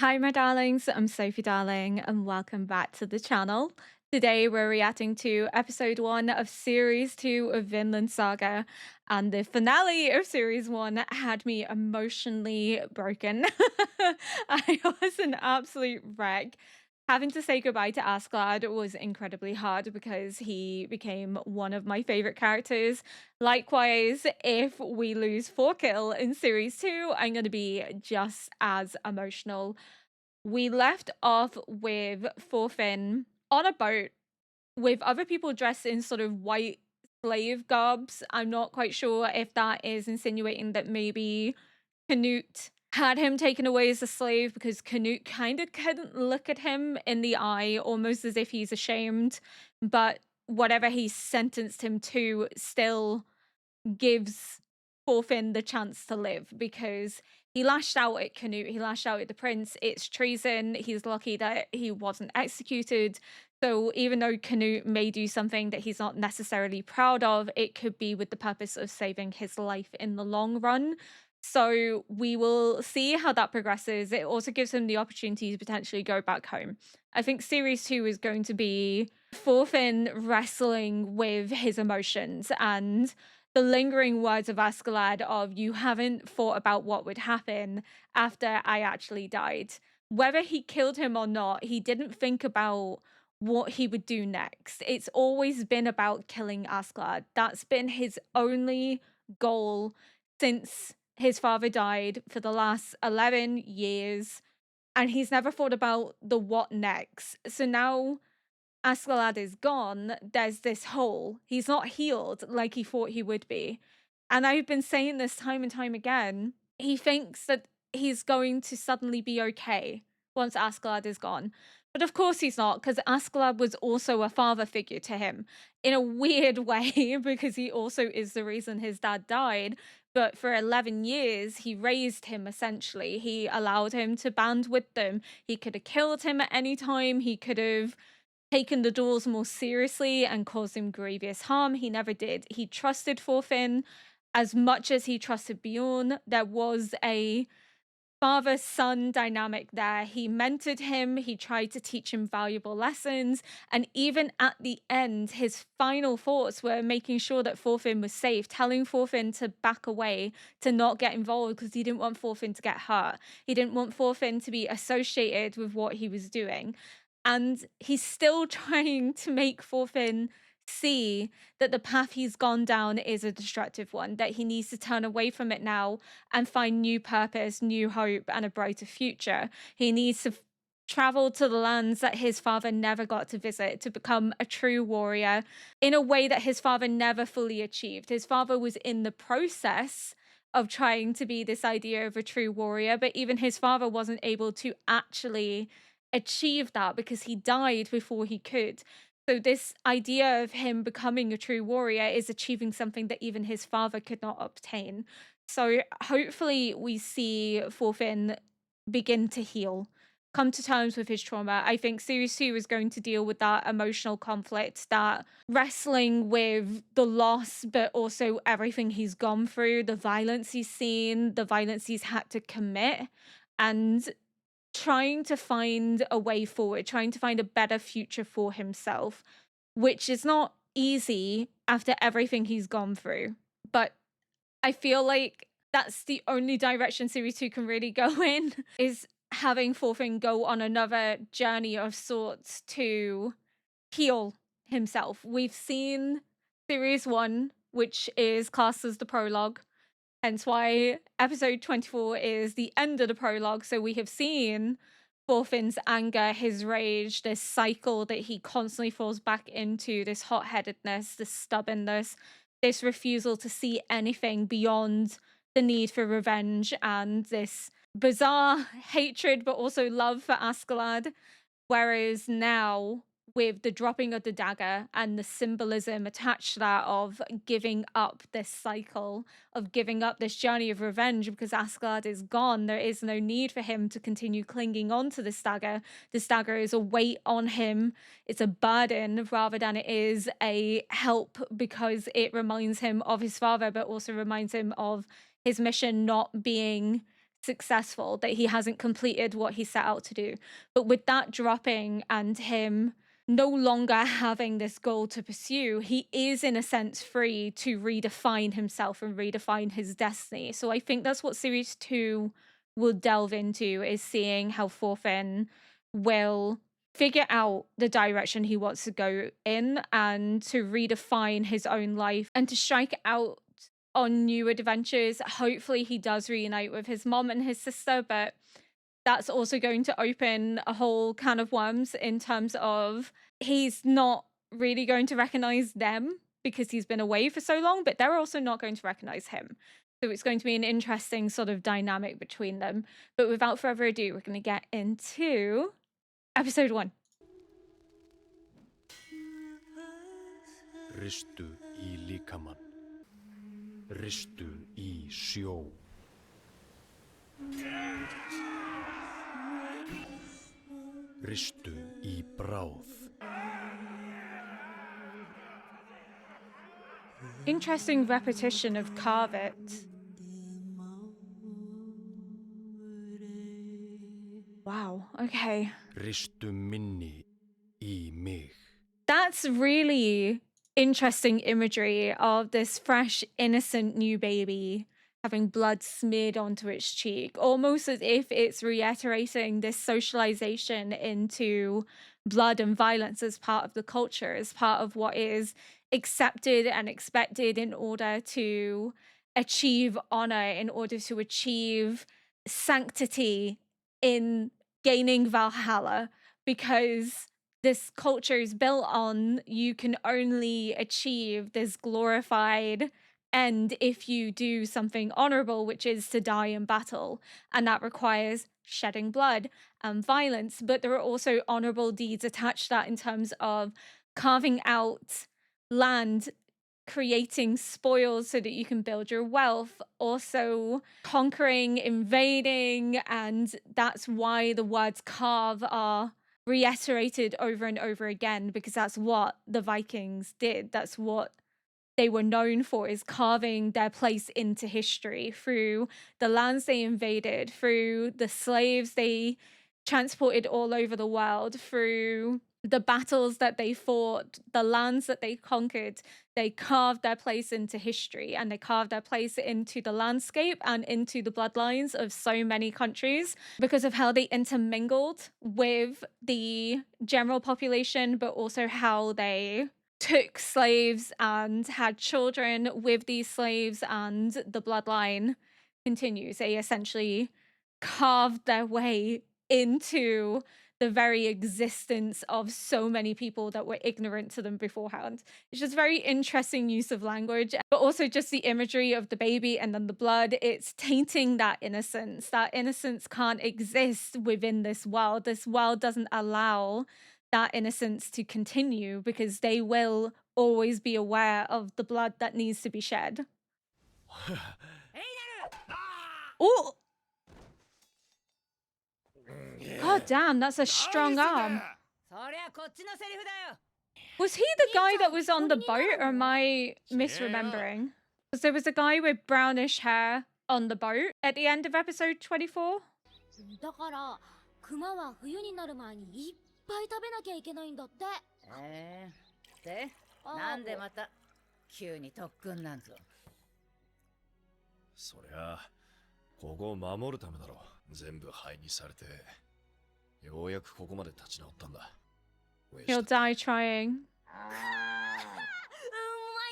Hi, my darlings. I'm Sophie Darling, and welcome back to the channel. Today, we're reacting to episode 1 of series 2 of Vinland Saga, and the finale of series 1 had me emotionally broken. I was an absolute wreck. Having to say goodbye to Asgard was incredibly hard because he became one of my favorite characters. Likewise, if we lose Thorkill in series 2, I'm going to be just as emotional. We left off with Thorfinn on a boat with other people dressed in sort of white slave garbs. I'm not quite sure if that is insinuating that maybe Canute had him taken away as a slave because Canute kind of couldn't look at him in the eye, almost as if he's ashamed. But whatever he sentenced him to still gives Thorfinn the chance to live because he lashed out at Canute, he lashed out at the prince. It's treason. He's lucky that he wasn't executed. So even though Canute may do something that he's not necessarily proud of, it could be with the purpose of saving his life in the long run. So we will see how that progresses. It also gives him the opportunity to potentially go back home. I think series 2 is going to be Thorfinn wrestling with his emotions and the lingering words of Askeladd of "you haven't thought about what would happen after I actually died." Whether he killed him or not, he didn't think about what he would do next. It's always been about killing Askeladd. That's been his only goal since his father died for the last 11 years, and he's never thought about the what next. So now Askeladd is gone, there's this hole. He's not healed like he thought he would be. And I've been saying this time and time again. He thinks that he's going to suddenly be okay once Askeladd is gone. But of course he's not, because Askeladd was also a father figure to him in a weird way, because he also is the reason his dad died. But for 11 years, he raised him essentially. He allowed him to band with them. He could have killed him at any time. He could have taken the duels more seriously and caused him grievous harm. He never did. He trusted Thorfinn as much as he trusted Bjorn. There was a father-son dynamic there. He mentored him, he tried to teach him valuable lessons, and even at the end, his final thoughts were making sure that Thorfinn was safe, telling Thorfinn to back away, to not get involved, because he didn't want Thorfinn to get hurt. He didn't want Thorfinn to be associated with what he was doing. And he's still trying to make Thorfinn see that the path he's gone down is a destructive one, that he needs to turn away from it now and find new purpose, new hope, and a brighter future. He needs to travel to the lands that his father never got to visit to become a true warrior in a way that his father never fully achieved. His father was in the process of trying to be this idea of a true warrior, but even his father wasn't able to actually achieve that because he died before he could. So this idea of him becoming a true warrior is achieving something that even his father could not obtain. So hopefully we see Thorfinn begin to heal, come to terms with his trauma. I think series 2 is going to deal with that emotional conflict, that wrestling with the loss, but also everything he's gone through, the violence he's seen, the violence he's had to commit, and trying to find a way forward, trying to find a better future for himself, which is not easy after everything he's gone through. But I feel like that's the only direction series 2 can really go in, is having Thorfinn go on another journey of sorts to heal himself. We've seen series 1, which is classed as the prologue, hence why episode 24 is the end of the prologue. So we have seen Thorfinn's anger, his rage, this cycle that he constantly falls back into, this hot-headedness, this stubbornness, this refusal to see anything beyond the need for revenge, and this bizarre hatred but also love for Askeladd. Whereas now, with the dropping of the dagger and the symbolism attached to that of giving up this cycle, of giving up this journey of revenge because Askeladd is gone, there is no need for him to continue clinging on to this dagger. This dagger is a weight on him, it's a burden rather than it is a help, because it reminds him of his father, but also reminds him of his mission not being successful, that he hasn't completed what he set out to do. But with that dropping and him no longer having this goal to pursue, he is in a sense free to redefine himself and redefine his destiny. So I think that's what series 2 will delve into, is seeing how Thorfinn will figure out the direction he wants to go in and to redefine his own life and to strike out on new adventures. Hopefully he does reunite with his mom and his sister, but that's also going to open a whole can of worms in terms of he's not really going to recognize them because he's been away for so long, but they're also not going to recognize him. So it's going to be an interesting sort of dynamic between them. But without further ado, we're going to get into episode 1. Ristu í líkamann, ristu í sjó. Ristu í bráð. Interesting repetition of carve it. Wow, okay. Ristu minni í mig. That's really interesting imagery of this fresh, innocent new baby having blood smeared onto its cheek, almost as if it's reiterating this socialization into blood and violence as part of the culture, as part of what is accepted and expected in order to achieve honor, in order to achieve sanctity in gaining Valhalla, because this culture is built on you can only achieve this glorified end if you do something honorable, which is to die in battle. And that requires shedding blood and violence. But there are also honorable deeds attached to that in terms of carving out land, creating spoils so that you can build your wealth, also conquering, invading. And that's why the words carve are reiterated over and over again, because that's what the Vikings did. That's what they were known for, is carving their place into history through the lands they invaded, through the slaves they transported all over the world, through the battles that they fought, the lands that they conquered. They carved their place into history, and they carved their place into the landscape and into the bloodlines of so many countries because of how they intermingled with the general population, but also how they took slaves and had children with these slaves, and the bloodline continues. They essentially carved their way into the very existence of so many people that were ignorant to them beforehand. It's just very interesting use of language, but also just the imagery of the baby and then the blood. It's tainting that innocence. That innocence can't exist within this world. This world doesn't allow that innocence to continue because they will always be aware of the blood that needs to be shed. Oh! God damn, that's a strong arm. Was he the guy that was on the boat, or am I misremembering? Because there was a guy with brownish hair on the boat at the end of episode 24. だからクマは冬になる前にいっぱい食べなきゃいけないんだって。で、なんでまた急に特訓なんぞ。そりゃここを守るためだろ。全部灰にされてようやくここまで立ち直ったんだ。He'll die trying. うまい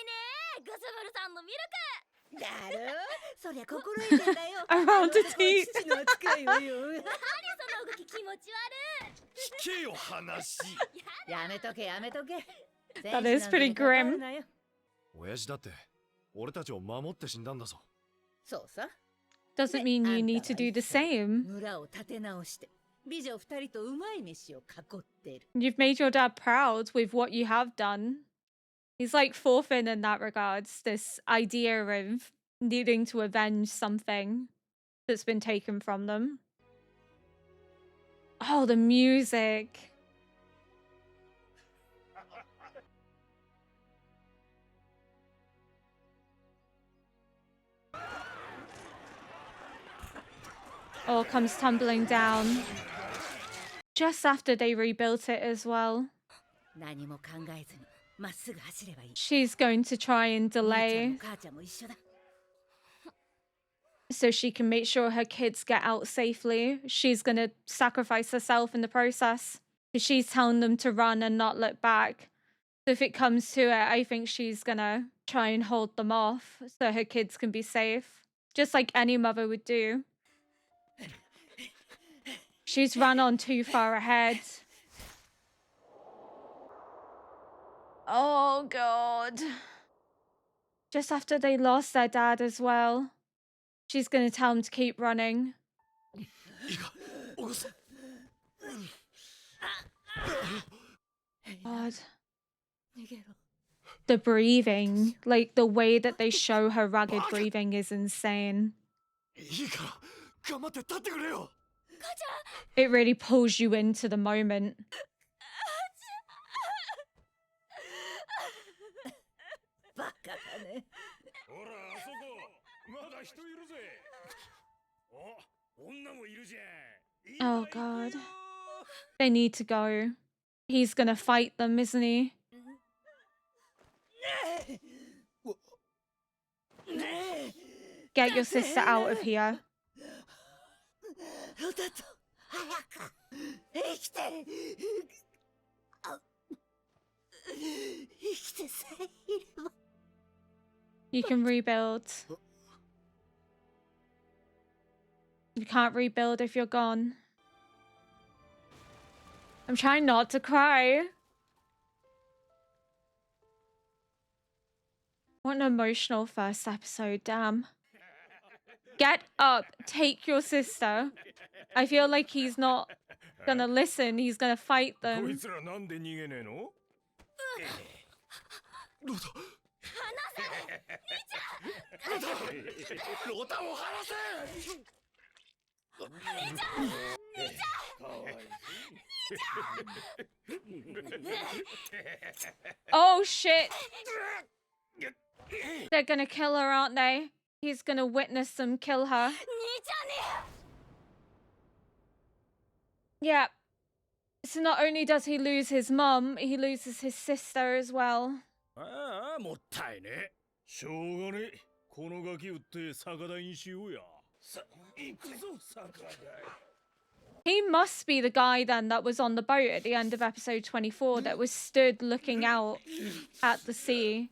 ね、グスブルさんのミルク。だろ？そりゃ心得てんだよ。Around the teeth. 父の扱いをよ。何その動き気持ち悪い。聞けよ話。やめとけやめとけ。That is pretty grim. 親父だって俺たちを守って死んだんだぞ。そうさ。Doesn't mean you need to do the same. 村を立て直して美女二人とうまい飯を囲ってる。You've made your dad proud with what you have done. He's like Thorfinn in that regards, this idea of needing to avenge something that's been taken from them. Oh, the music. all comes tumbling down. Just after they rebuilt it as well. 何も考えずにまっすぐ走ればいい。 She's going to try and 兄ちゃんも delay 母ちゃんも一緒だ。 so she can make sure her kids get out safely. She's going to sacrifice herself in the process. She's telling them to run and not look back. So if it comes to it, I think she's going to try and hold them off so her kids can be safe. Just like any mother would do. She's run on too far ahead. Oh, God. Just after they lost their dad as well. She's going to tell him to keep running. いいか起こす God. 逃げろ。 The breathing, like the way that they show her rugged breathing is insane. いいから頑張って立ってくれよ It really pulls you into the moment. バカだね。 ほらあそこまだ人いるぜお女もいるじゃん Oh, God. They need to go. He's gonna fight them, isn't he? Get your sister out of here. ロタと早く生きてあ生きてさえいれば You can rebuild. You can't rebuild if you're gone. I'm trying not to cry. What an emotional first episode, damn. Get up, take your sister. I feel like he's not gonna listen, he's gonna fight こい them. つらなんで逃げねえのロタロタを離せ Oh shit! They're gonna kill her, aren't they? He's gonna witness them kill her. 兄ちゃんに Yeah. So not only does he lose his mum, he loses his sister as well. ああもったいねしょうがねえこのガキ売って酒代にしようやさ行くぞ酒代 He must be the guy then that was on the boat at the end of episode 24 that was stood looking out at the sea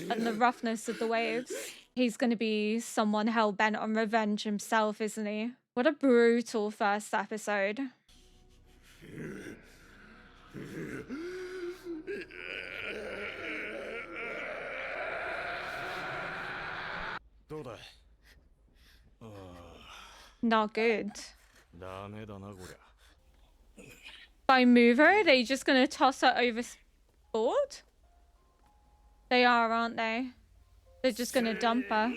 and the roughness of the waves. He's going to be someone hell-bent on revenge himself, isn't he? What a brutal first episode. どうだ Not good. ダメだなこりゃ By mover, are they just going to toss her overboard? They are, aren't they? They're just going to dump her.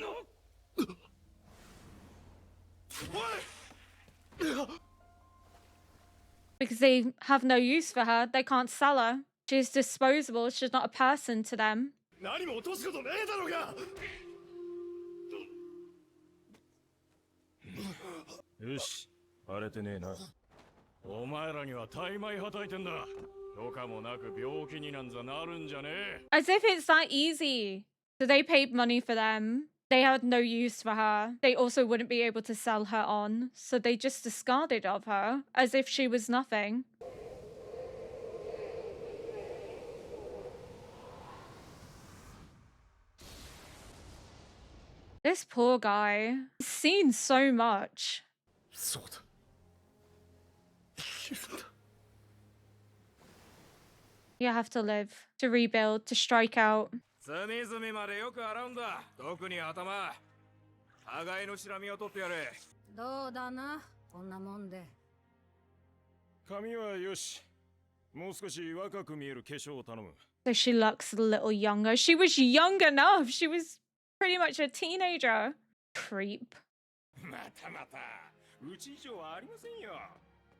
Because they have no use for her. They can't sell her. She's disposable. She's not a person to them. 何も落とすことねえだろうがよし荒れてねえなお前らには大枚はたいてんだ許可もなく病気になんざなるんじゃねえ As if it's that easy. So they paid money for them. They had no use for her. They also wouldn't be able to sell her on. So they just discarded of her as if she was nothing. This poor guy. He's seen so much. そうだ You have to live, to rebuild, to strike out. 隅々までよく洗うんだ特に頭互いのしらみを取ってやれどうだなこんなもんで。髪はよしもう少し若く見える化粧を頼む So she looks a little younger. She was young enough. She was pretty much a teenager. Creep. またまたうち以上はありませんよ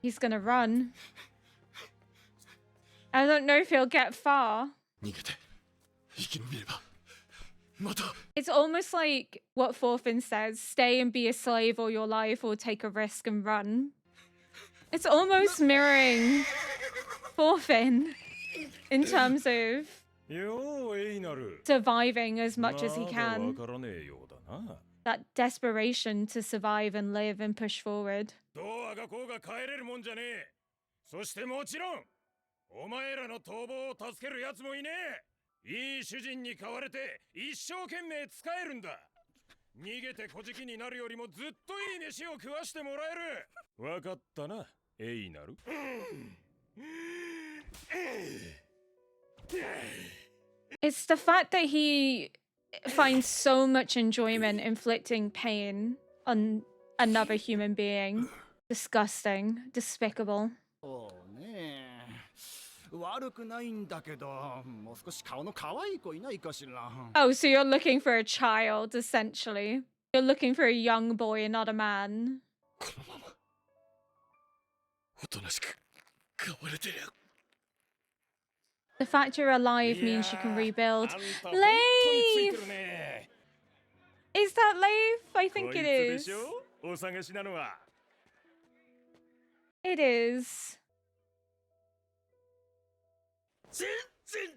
He's gonna run. I don't know if he'll get far. 逃げて生き延びればまた It's almost like what Thorfinn says, stay and be a slave all your life or take a risk and run. It's almost mirroring Thorfinn in terms of ようエイナル surviving as ま much as he だわ can. からねえようだな That desperation to survive and live and push forward. どうあがこうが帰れるもんじゃねえそしてもちろんお前らの逃亡を助けるやつもいねえいい主人に買われて一生懸命使えるんだ逃げて小じきになるよりもずっといい飯を食わしてもらえるわかったなエイナル It's the fact that he finds so much enjoyment inflicting pain on another human being. Disgusting. Despicable. そうね悪くないんだけどもう少し顔の可愛い子いないかしら Oh, so you're looking for a child, essentially. You're looking for a young boy and not a man. このままおとなしく買われてりゃ The fact you're alive means you can rebuild. あんた本当について Leif! るね Is that Leif? I こい think つ it で is. しょお探しなのは It is. 全然違う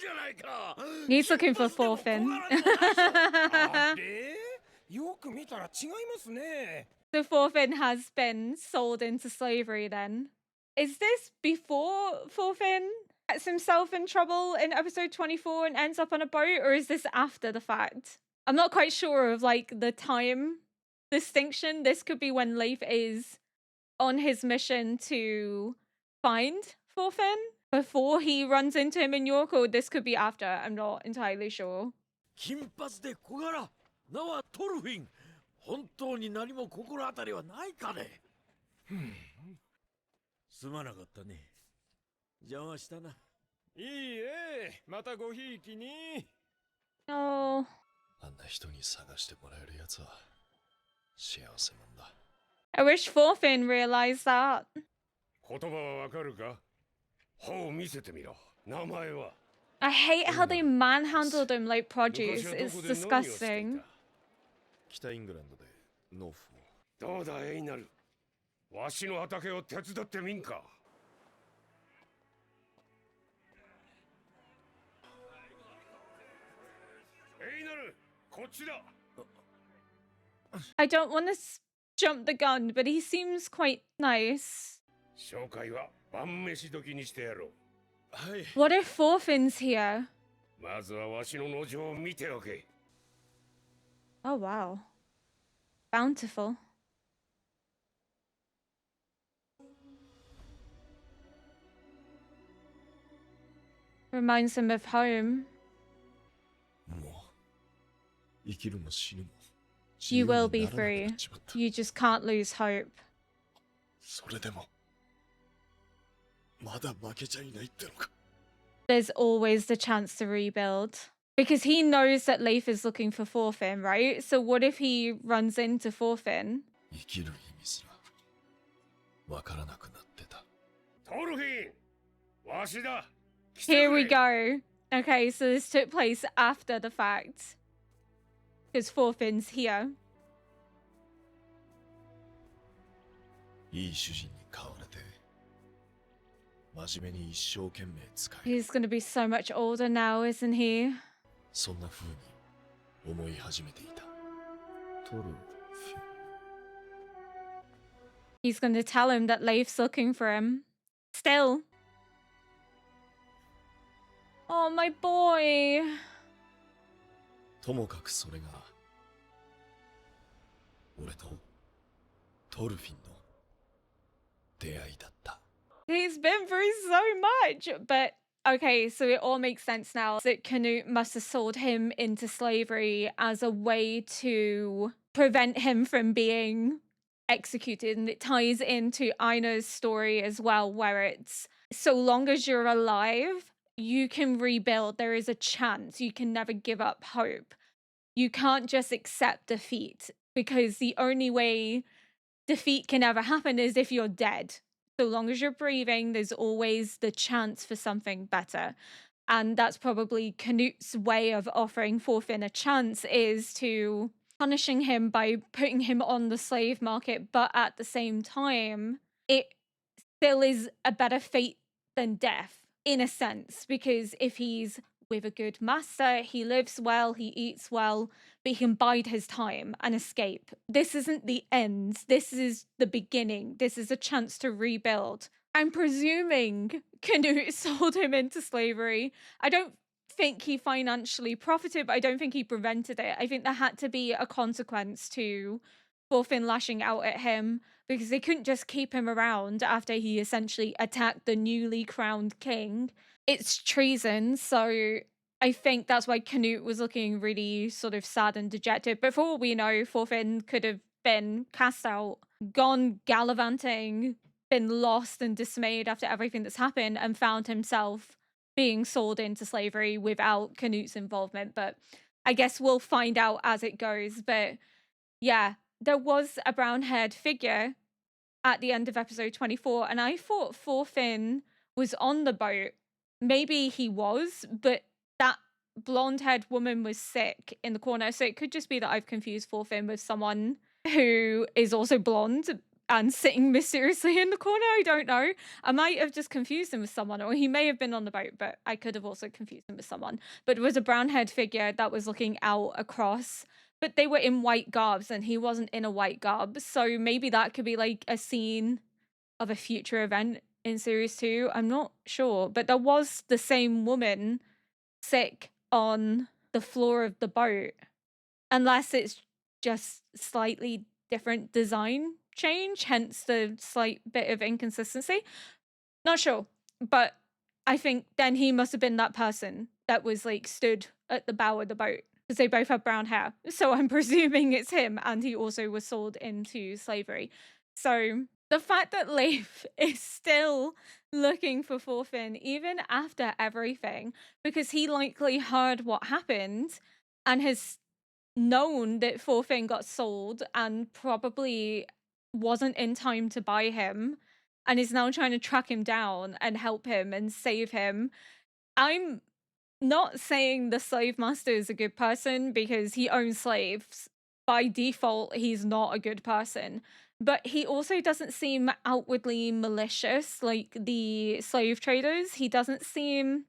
じゃないか He's looking for Thorfinn. あれよく見たら違いますね So Thorfinn has been sold into slavery then. Is this before Thorfinn gets himself in trouble in episode 24 and ends up on a boat, or is this after the fact? I'm not quite sure of like the time distinction. This could be when Leif is on his mission to find Thorfinn before he runs into him in York, or this could be after. I'm not entirely sure. 金髪で小柄名はトルフィン本当に何も心当たりはないかねすまなかったね邪魔したないいえまたごひいきに Oh, あんな人に探してもらえるやつは幸せもんだ。 I wish Thorfinn realized that. 言葉はわかるか歯を見せてみろ名前は I hate how they manhandled him like 昔 produce. はど It's こで何をしてい disgusting. た北イングランドで農夫を。どうだエイナルわしの畑を手伝ってみんかエイナルこっちだ I don't want to jump the gun, but he seems quite nice. 紹介は晩飯時にしてやろうはい。 What if Thorfinn's here? まずはわしの農場を見ておけ Oh, wow. Bountiful. Reminds him of home. もう生きるも死ぬも You will be 自由にならなくな free. っちまった You just can't lose hope. それでもまだ負けちゃいないってのか。 There's always the chance to rebuild. Because he knows that Leif is looking for Thorfinn, right? So what if he runs into Thorfinn? 生きる意味すらわからなくなってた。トルフィンわしだ Here we go. Okay, so this took place after the fact. Because Thorfinn's here. いい主人に買われて真面目に一生懸命使え。 He's going to be so much older now, isn't he? そんな風に思い始めていた。トルフィン。 He's going to tell him that Leif's looking for him. Still. Oh, my boy. ともかくそれが俺とトルフィンの出会いだった。 He's been through so much. But, okay, so it all makes sense now that Canute must have sold him into slavery as a way to prevent him from being executed. And it ties into Aina's story as well, where it's so long as you're alive, you can rebuild. There is a chance. You can never give up hope. You can't just accept defeat, because the only way defeat can ever happen is if you're dead. So long as you're breathing, there's always the chance for something better. And that's probably Canute's way of offering Thorfinn a chance, is to punishing him by putting him on the slave market, but at the same time, it still is a better fate than death in a sense, because if he's with a good master, he lives well, he eats well, but he can bide his time and escape. This isn't the end. This is the beginning. This is a chance to rebuild. I'm presuming Canute sold him into slavery. I don't think he financially profited, but I don't think he prevented it. I think there had to be a consequence to Thorfinn lashing out at him, because they couldn't just keep him around after he essentially attacked the newly crowned king. It's treason, so I think that's why Canute was looking really sort of sad and dejected. But for all we know, Thorfinn could have been cast out, gone gallivanting, been lost and dismayed after everything that's happened, and found himself being sold into slavery without Canute's involvement. But I guess we'll find out as it goes. But yeah, there was a brown-haired figure at the end of episode 24, and I thought Thorfinn was on the boat. Maybe he was, but that blonde-haired woman was sick in the corner, so it could just be that I've confused Thorfinn with someone who is also blonde and sitting mysteriously in the corner. I don't know. I might have just confused him with someone, or he may have been on the boat, but I could have also confused him with someone. But it was a brown-haired figure that was looking out across, but they were in white garbs and he wasn't in a white garb. So maybe that could be like a scene of a future event in series 2. I'm not sure, but there was the same woman sick on the floor of the boat, unless it's just slightly different design change, hence the slight bit of inconsistency. Not sure, but I think then he must have been that person that was like stood at the bow of the boat, because they both have brown hair. So I'm presuming it's him, and he also was sold into slavery. So the fact that Leif is still looking for Thorfinn, even after everything, because he likely heard what happened and has known that Thorfinn got sold and probably wasn't in time to buy him, and is now trying to track him down and help him and save him. I'm not saying the slave master is a good person, because he owns slaves. By default, he's not a good person. But he also doesn't seem outwardly malicious like the slave traders. He doesn't seem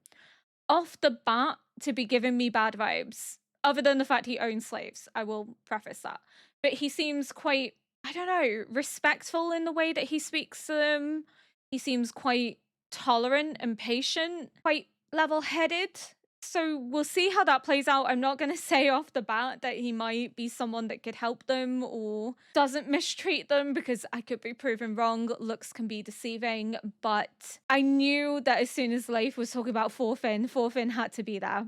off the bat to be giving me bad vibes, other than the fact he owns slaves. I will preface that. But he seems quite, I don't know, respectful in the way that he speaks to them. He seems quite tolerant and patient, quite level-headed. So we'll see how that plays out. I'm not going to say off the bat that he might be someone that could help them or doesn't mistreat them, because I could be proven wrong. Looks can be deceiving, but I knew that as soon as Leif was talking about Thorfinn had to be there.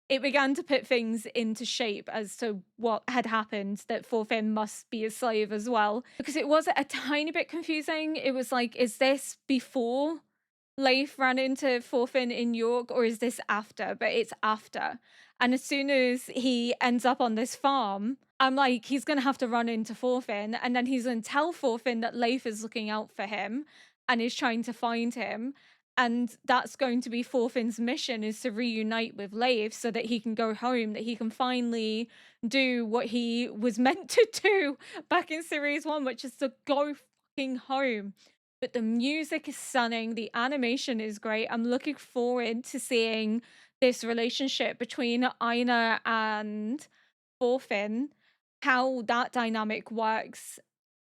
It began to put things into shape as to what had happened, that Thorfinn must be a slave as well, because it was a tiny bit confusing. It was like, is this before Leif ran into Thorfinn in York, or is this after? But it's after. And as soon as he ends up on this farm, I'm like, he's going to have to run into Thorfinn, and then he's going to tell Thorfinn that Leif is looking out for him and is trying to find him. And that's going to be Thorfinn's mission, is to reunite with Leif so that he can go home, that he can finally do what he was meant to do back in series 1, which is to go fucking home. But the music is stunning, the animation is great. I'm looking forward to seeing this relationship between Aina and Thorfinn, how that dynamic works,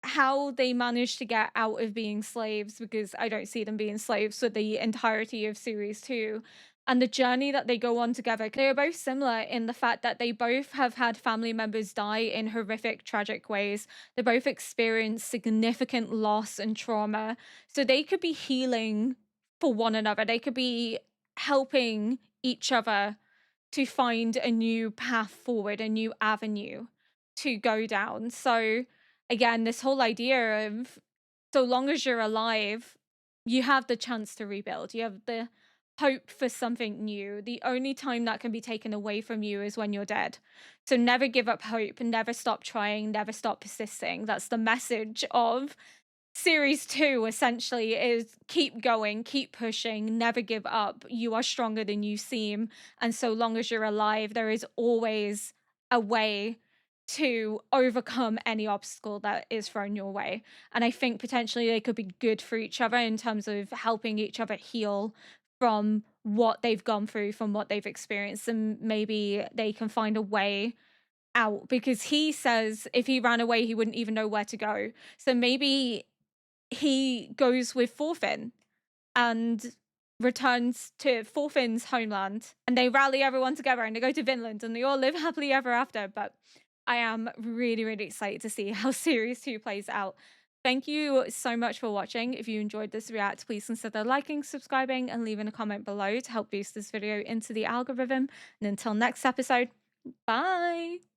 how they manage to get out of being slaves, because I don't see them being slaves for the entirety of series 2. And the journey that they go on together, they are both similar in the fact that they both have had family members die in horrific, tragic ways. They both experience significant loss and trauma. So they could be healing for one another. They could be helping each other to find a new path forward, a new avenue to go down. So again, this whole idea of, so long as you're alive, you have the chance to rebuild. You have the hope for something new. The only time that can be taken away from you is when you're dead. So never give up hope, never stop trying, never stop persisting. That's the message of series 2 essentially is keep going, keep pushing, never give up. You are stronger than you seem. And so long as you're alive, there is always a way to overcome any obstacle that is thrown your way. And I think potentially they could be good for each other in terms of helping each other heal from what they've gone through, from what they've experienced. And maybe they can find a way out, because he says if he ran away, he wouldn't even know where to go. So maybe he goes with Thorfinn and returns to Thorfinn's homeland, and they rally everyone together and they go to Vinland and they all live happily ever after. But I am really, really excited to see how series 2 plays out. Thank you so much for watching. If you enjoyed this react, please consider liking, subscribing, and leaving a comment below to help boost this video into the algorithm. And until next episode, bye!